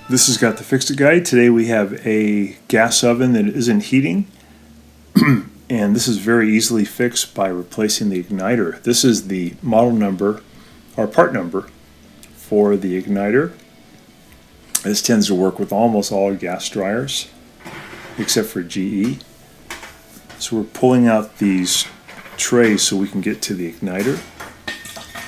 This has got the Fix-It Guide. Today we have a gas oven that isn't heating, and this is very easily fixed by replacing the igniter. This is the model number, or part number, for the igniter. This tends to work with almost all gas dryers, except for GE. So we're pulling out these trays so we can get to the igniter.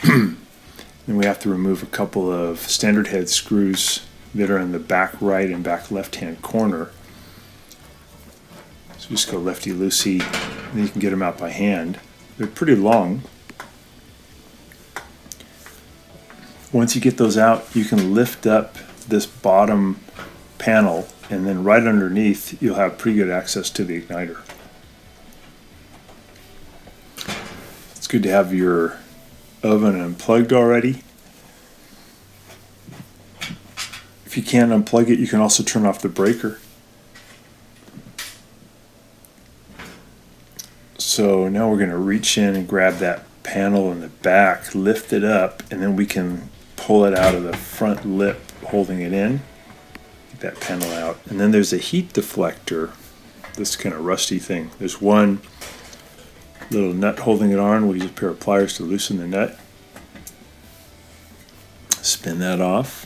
Then we have to remove a couple of standard head screws that are in the back right and back left hand corner. So just go lefty loosey, and then you can get them out by hand. They're pretty long. Once you get those out, you can lift up this bottom panel, and then right underneath you'll have pretty good access to the igniter. It's good to have your oven unplugged already. If you can't unplug it, you can also turn off the breaker. So now we're going to reach in and grab that panel in the back, lift it up, and then we can pull it out of the front lip holding it in. Get that panel out. And then there's a heat deflector, this kind of rusty thing. There's one little nut holding it on. We'll use a pair of pliers to loosen the nut. Spin that off.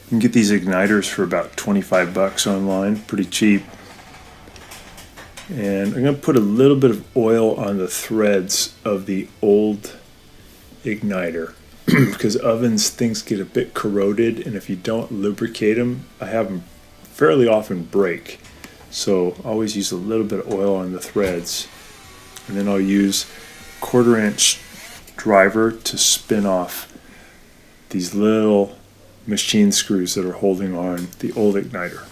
You can get these igniters for about 25 bucks online, pretty cheap. And I'm going to put a little bit of oil on the threads of the old igniter because ovens, things get a bit corroded, and if you don't lubricate them, I have them fairly often break. So always use a little bit of oil on the threads, and then I'll use 1/4 inch driver to spin off these little machine screws that are holding on the old igniter.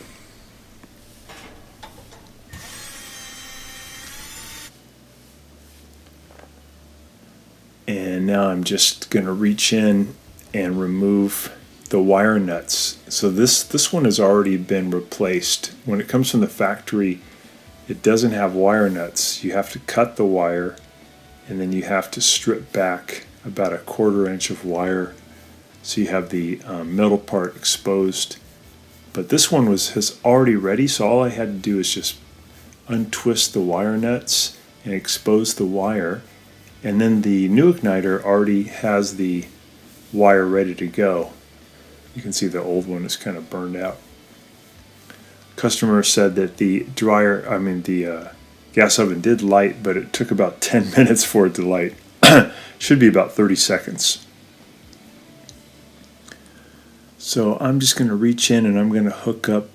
And now I'm just going to reach in and remove the wire nuts. So this one has already been replaced. When it comes from the factory, it doesn't have wire nuts. You have to cut the wire, and then you have to strip back about 1/4 inch of wire so you have the middle part exposed. But this one has already ready, so all I had to do is just untwist the wire nuts and expose the wire. And then the new igniter already has the wire ready to go. You can see the old one is kind of burned out. Customer said that the gas oven did light, but it took about 10 minutes for it to light. Should be about 30 seconds. So I'm just going to reach in and I'm going to hook up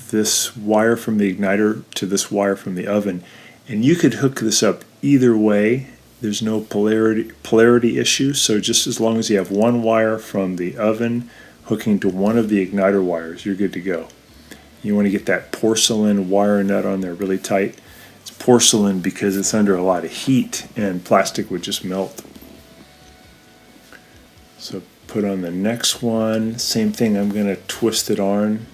this wire from the igniter to this wire from the oven. And you could hook this up either way. There's no polarity issue, so just as long as you have one wire from the oven hooking to one of the igniter wires, you're good to go. You want to get that porcelain wire nut on there really tight. It's porcelain because it's under a lot of heat and plastic would just melt. So put on the next one. Same thing, I'm going to twist it on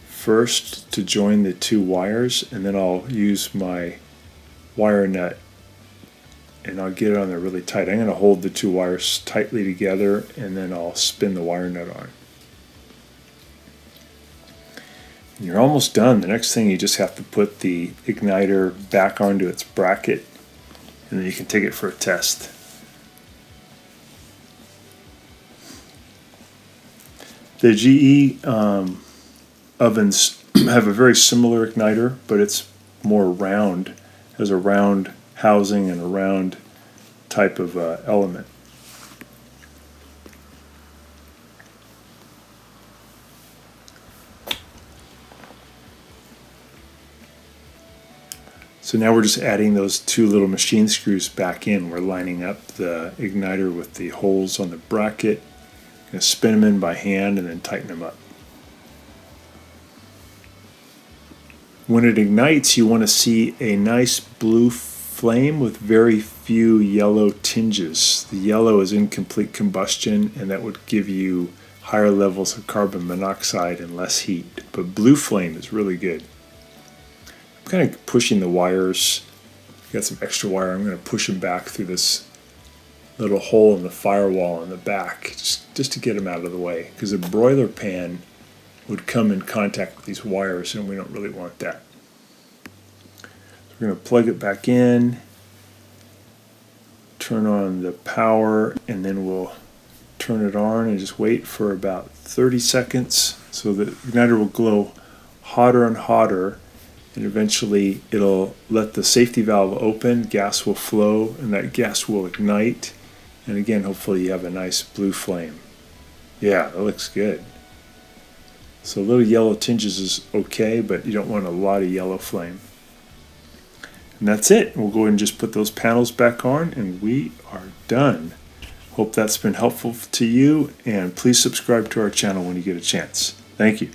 first to join the two wires, and then I'll use my wire nut and I'll get it on there really tight. I'm going to hold the two wires tightly together, and then I'll spin the wire nut on. And you're almost done. The next thing, you just have to put the igniter back onto its bracket, and then you can take it for a test. The GE ovens have a very similar igniter, but it's more round, has a round housing and a round type of element. So now we're just adding those two little machine screws back in. We're lining up the igniter with the holes on the bracket. Going to spin them in by hand and then tighten them up. When it ignites, you want to see a nice blue flame with very few yellow tinges. The yellow is incomplete combustion, and that would give you higher levels of carbon monoxide and less heat. But blue flame is really good. I'm kind of pushing the wires. Got some extra wire. I'm going to push them back through this little hole in the firewall in the back, just to get them out of the way, because a broiler pan would come in contact with these wires, and we don't really want that. So we're going to plug it back in, turn on the power, and then we'll turn it on and just wait for about 30 seconds so the igniter will glow hotter and hotter, and eventually it'll let the safety valve open, gas will flow, and that gas will ignite, and again hopefully you have a nice blue flame. Yeah, that looks good. So little yellow tinges is okay, but you don't want a lot of yellow flame. And that's it. We'll go ahead and just put those panels back on, and we are done. Hope that's been helpful to you, and please subscribe to our channel when you get a chance. Thank you.